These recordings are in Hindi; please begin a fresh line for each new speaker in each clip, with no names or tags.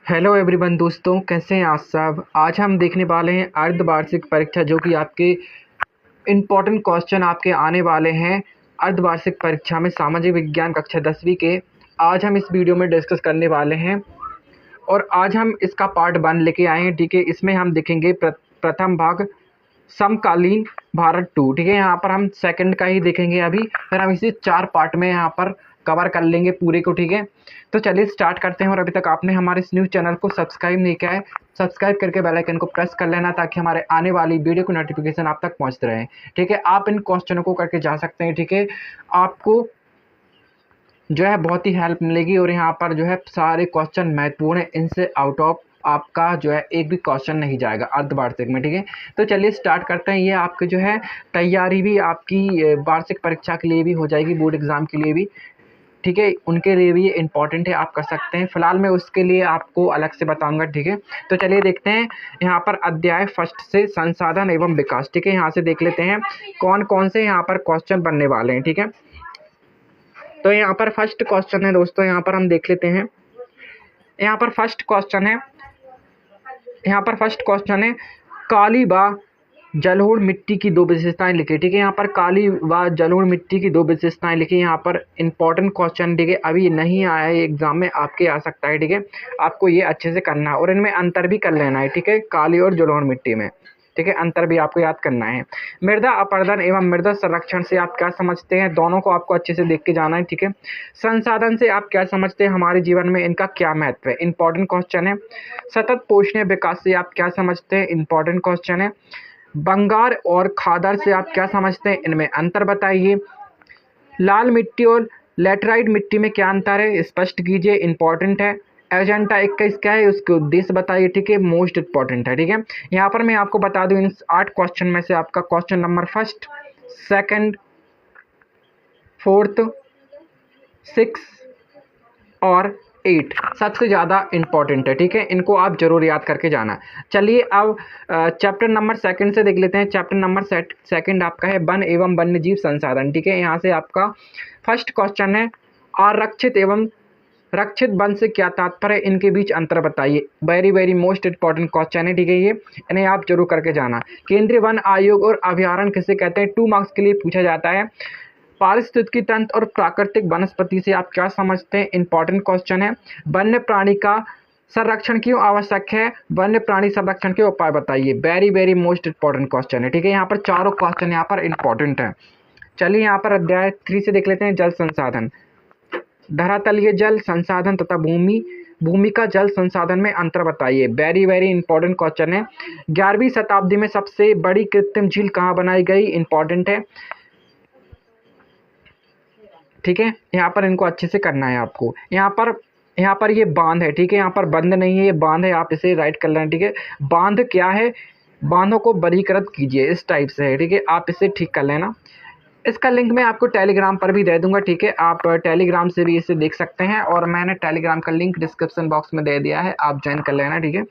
हेलो एवरीवन दोस्तों, कैसे हैं आप सब। आज हम देखने वाले हैं अर्धवार्षिक परीक्षा, जो कि आपके इम्पोर्टेंट क्वेश्चन आपके आने वाले हैं अर्धवार्षिक परीक्षा में सामाजिक विज्ञान कक्षा 10वीं के। आज हम इस वीडियो में डिस्कस करने वाले हैं और आज हम इसका पार्ट 1 लेके आए हैं। ठीक है, इसमें हम देखेंगे प्रथम भाग समकालीन भारत 2। ठीक है, यहाँ पर हम सेकंड का ही देखेंगे अभी, फिर हम इसे 4 पार्ट में यहाँ पर कवर कर लेंगे पूरे को। ठीक है, तो चलिए स्टार्ट करते हैं। और अभी तक आपने हमारे इस न्यूज़ चैनल को सब्सक्राइब नहीं किया है, सब्सक्राइब करके बेल आइकन को प्रेस कर लेना, ताकि हमारे आने वाली वीडियो की नोटिफिकेशन आप तक पहुंचते रहे। ठीक है, आप इन क्वेश्चनों को करके जा सकते हैं। ठीक है, आपको जो है बहुत ही हेल्प मिलेगी और यहाँ पर जो है सारे क्वेश्चन महत्वपूर्ण है, इनसे आउट ऑफ आपका जो है एक भी क्वेश्चन नहीं जाएगा अर्धवार्षिक में। ठीक है, तो चलिए स्टार्ट करते हैं। ये आपके जो है तैयारी भी आपकी वार्षिक परीक्षा के लिए भी हो जाएगी, बोर्ड एग्जाम के लिए भी। ठीक है, उनके लिए भी ये इंपॉर्टेंट है, आप कर सकते हैं। फिलहाल मैं उसके लिए आपको अलग से बताऊंगा। ठीक है, तो चलिए देखते हैं यहाँ पर अध्याय फर्स्ट से संसाधन एवं विकास। ठीक है, यहाँ से देख लेते हैं कौन कौन से यहाँ पर क्वेश्चन बनने वाले हैं। ठीक है, तो यहाँ पर फर्स्ट क्वेश्चन है दोस्तों, यहाँ पर हम देख लेते हैं। यहाँ पर फर्स्ट क्वेश्चन है काली व जलोढ़ मिट्टी की 2 विशेषताएं लिखी। ठीक है, यहाँ पर काली व जलोढ़ मिट्टी की 2 विशेषताएं लिखी। यहाँ पर इंपॉर्टेंट क्वेश्चन, ठीक है, अभी नहीं आया है एग्जाम में, आपके आ सकता है। ठीक है, आपको ये अच्छे से करना है और इनमें अंतर भी कर लेना है। ठीक है, काली और जलोढ़ मिट्टी में, ठीक है, अंतर भी आपको याद करना है। मृदा अपरदन एवं मृदा संरक्षण से आप क्या समझते हैं, दोनों को आपको अच्छे से देख के जाना है। ठीक है, संसाधन से आप क्या समझते हैं, हमारे जीवन में इनका क्या महत्व है, इंपॉर्टेंट क्वेश्चन है। सतत पोषणीय विकास से आप क्या समझते हैं, इंपॉर्टेंट क्वेश्चन है। बंगार और खादर से आप क्या समझते हैं, इनमें अंतर बताइए। लाल मिट्टी और लैटराइट मिट्टी में क्या अंतर है, स्पष्ट कीजिए, इंपॉर्टेंट है। एजेंडा 21 क्या है, उसके उद्देश्य बताइए। ठीक है, मोस्ट इंपॉर्टेंट है। ठीक है, यहाँ पर मैं आपको बता दूं, इन 8 क्वेश्चन में से आपका question number first, second, fourth, 6 और 8 सबसे ज़्यादा इंपॉर्टेंट है। ठीक है, इनको आप जरूर याद करके जाना। चलिए अब चैप्टर नंबर सेकंड से देख लेते हैं। चैप्टर नंबर सेकंड आपका है वन एवं वन्यजीव संसाधन। ठीक है, यहाँ से आपका फर्स्ट क्वेश्चन है आरक्षित एवं रक्षित वन से क्या तात्पर्य है, इनके बीच अंतर बताइए। Very very most important question है। ठीक है, ये इन्हें आप जरूर करके जाना। केंद्रीय वन आयोग और अभ्यारण्य किसे कहते हैं, 2 मार्क्स के लिए पूछा जाता है। पारिस्थितिकी तंत्र और प्राकृतिक वनस्पति से आप क्या समझते हैं, इंपॉर्टेंट क्वेश्चन है। वन्य प्राणी का संरक्षण क्यों आवश्यक है, वन्य प्राणी संरक्षण के उपाय बताइए। Very very most important question है। ठीक है, यहाँ पर चारों क्वेश्चन यहाँ पर इंपॉर्टेंट है। चलिए यहाँ पर अध्याय 3 से देख लेते हैं। जल संसाधन, धरातलीय जल संसाधन तथा भूमि का जल संसाधन में अंतर बताइए। वेरी वेरी इंपॉर्टेंट क्वेश्चन है। 11वीं शताब्दी में सबसे बड़ी कृत्रिम झील कहाँ बनाई गई, इंपॉर्टेंट है। ठीक है, यहाँ पर इनको अच्छे से करना है आपको। यहाँ पर ये बांध है। ठीक है, यहाँ पर बंद नहीं है, ये बांध है, आप इसे राइट कर लेना। ठीक है, बांध क्या है, बांधों को वर्गीकृत कीजिए, इस टाइप से है। ठीक है, आप इसे ठीक कर लेना। इसका लिंक मैं आपको टेलीग्राम पर भी दे दूंगा। ठीक है, आप टेलीग्राम से भी इसे देख सकते हैं और मैंने टेलीग्राम का लिंक डिस्क्रिप्शन बॉक्स में दे दिया है, आप ज्वाइन कर लेना। ठीक है,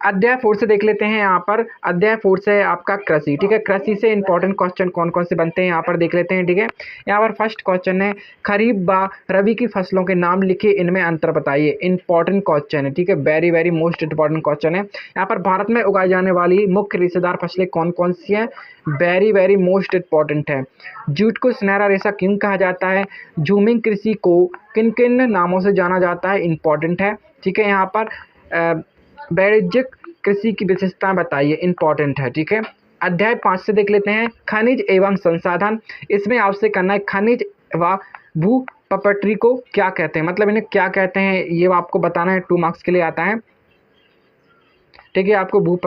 अध्याय 4 से देख लेते हैं। यहाँ पर अध्याय 4 से है आपका कृषि। ठीक है, कृषि से इंपॉर्टेंट क्वेश्चन कौन कौन से बनते हैं, यहाँ पर देख लेते हैं। ठीक है, यहाँ पर फर्स्ट क्वेश्चन है खरीफ व रबी की फसलों के नाम लिखिए, इनमें अंतर बताइए। इंपॉर्टेंट क्वेश्चन है। ठीक है, very very most important question है। यहाँ पर भारत में उगाई जाने वाली मुख्य रेशेदार फसलें कौन कौन सी हैं, वेरी वेरी मोस्ट इंपॉर्टेंट है। जूट को सुनहरा रेशा क्यों कहा जाता है, झूमिंग कृषि को किन किन नामों से जाना जाता है, इंपॉर्टेंट है। ठीक है, यहाँ पर वाणिज्यिक कृषि की विशेषताएं बताइए, इंपॉर्टेंट है। ठीक है, अध्याय 5 से देख लेते हैं खनिज एवं संसाधन। इसमें आपसे करना है खनिज व भू प्रॉपर्टी को क्या कहते हैं, मतलब इन्हें क्या कहते हैं, ये आपको बताना है, 2 मार्क्स के लिए आता है। ठीक है, आपको भू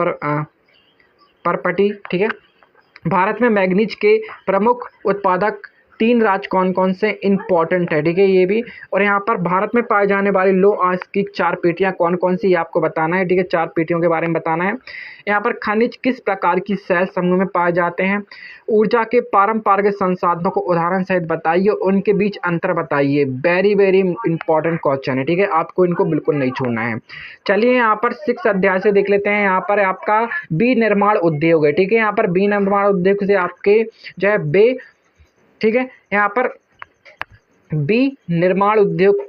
प्रॉपर्टी। ठीक है, भारत में मैग्नीज के प्रमुख उत्पादक 3 राज्य कौन कौन से, इंपॉर्टेंट है। ठीक है, ये भी। और यहाँ पर भारत में पाए जाने वाली लौह आयस्क की 4 पेटियाँ कौन कौन सी, ये आपको बताना है। ठीक है, 4 पेटियों के बारे में बताना है। यहाँ पर खनिज किस प्रकार की सेल समूह में पाए जाते हैं, ऊर्जा के पारंपरिक संसाधनों को उदाहरण सहित बताइए, उनके बीच अंतर बताइए। वेरी वेरी इंपॉर्टेंट क्वेश्चन है। ठीक है, आपको इनको बिल्कुल नहीं छोड़ना है। चलिए यहाँ पर 6 अध्याय से देख लेते हैं। यहाँ पर आपका विनिर्माण उद्योग है। ठीक है, यहाँ पर विनिर्माण उद्योग से आपके जो है ठीक है, यहाँ पर विनिर्माण उद्योग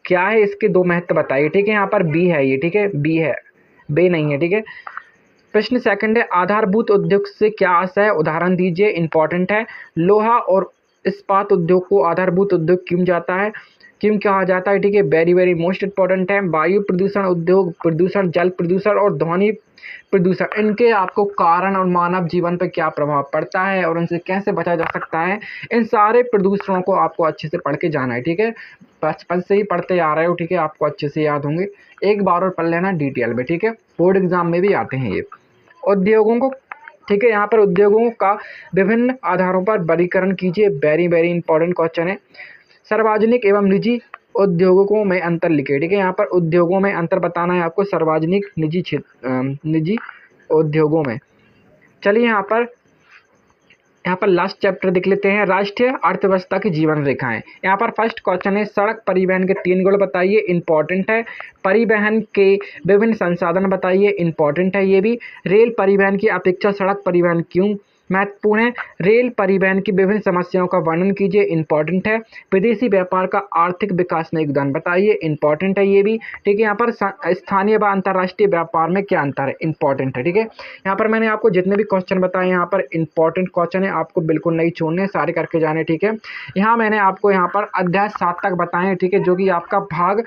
क्या है इसके दो महत्व बताइए, ठीक है। यहाँ पर बी है ये, ठीक है, बी है, बे नहीं है, ठीक है। प्रश्न सेकंड है, आधारभूत उद्योग से क्या आशय है, उदाहरण दीजिए, इंपॉर्टेंट है। लोहा और इस्पात उद्योग को आधारभूत उद्योग क्यों कहा जाता है, ठीक है, वेरी वेरी मोस्ट इंपॉर्टेंट है। वायु प्रदूषण, उद्योग प्रदूषण, जल प्रदूषण और ध्वनि प्रदूषण, इनके आपको कारण और मानव जीवन पर क्या प्रभाव पड़ता है और उनसे कैसे बचा जा सकता है, इन सारे प्रदूषणों को आपको अच्छे से पढ़ के जाना है, ठीक है। बचपन से ही पढ़ते आ रहे हो, ठीक है, आपको अच्छे से याद होंगे, एक बार और पढ़ लेना डिटेल में, ठीक है। बोर्ड एग्जाम में भी आते हैं ये। उद्योगों को, ठीक है, यहाँ पर उद्योगों का विभिन्न आधारों पर वर्गीकरण कीजिए, वेरी वेरी इंपॉर्टेंट क्वेश्चन है। सार्वजनिक एवं निजी उद्योगों में अंतर लिखे, ठीक है। यहाँ पर उद्योगों में अंतर बताना है आपको, सार्वजनिक निजी निजी उद्योगों में। चलिए यहाँ पर लास्ट चैप्टर देख लेते हैं, राष्ट्रीय अर्थव्यवस्था की जीवन रेखाएं। यहाँ पर फर्स्ट क्वेश्चन है, सड़क परिवहन के 3 गुण बताइए, इंपॉर्टेंट है। परिवहन के विभिन्न संसाधन बताइए, इंपॉर्टेंट है ये भी। रेल परिवहन की अपेक्षा सड़क परिवहन क्यों महत्वपूर्ण है। रेल परिवहन की विभिन्न समस्याओं का वर्णन कीजिए, इंपॉर्टेंट है। विदेशी व्यापार का आर्थिक विकास में योगदान बताइए, इंपॉर्टेंट है ये भी, ठीक है। यहाँ पर स्थानीय व अंतर्राष्ट्रीय व्यापार में क्या अंतर है, इंपॉर्टेंट है, ठीक है। यहाँ पर मैंने आपको जितने भी क्वेश्चन बताए यहाँ पर इंपॉर्टेंट क्वेश्चन है, आपको बिल्कुल नहीं छोड़ने, सारे करके जाने, ठीक है। यहाँ मैंने आपको यहाँ पर अध्याय 7 तक बताए, ठीक है, जो कि आपका भाग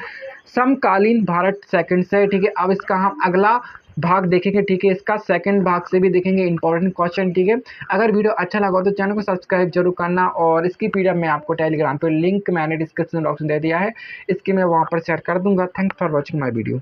समकालीन भारत सेकंड से है, ठीक है। अब इसका हम अगला भाग देखेंगे, ठीक है, इसका सेकंड भाग से भी देखेंगे इंपॉर्टेंट क्वेश्चन, ठीक है। अगर वीडियो अच्छा लगा तो चैनल को सब्सक्राइब जरूर करना, और इसकी पीडीएफ मैं आपको टेलीग्राम पे लिंक मैंने डिस्क्रिप्शन बॉक्स में दे दिया है, इसकी मैं वहाँ पर शेयर कर दूंगा। Thanks for watching my video.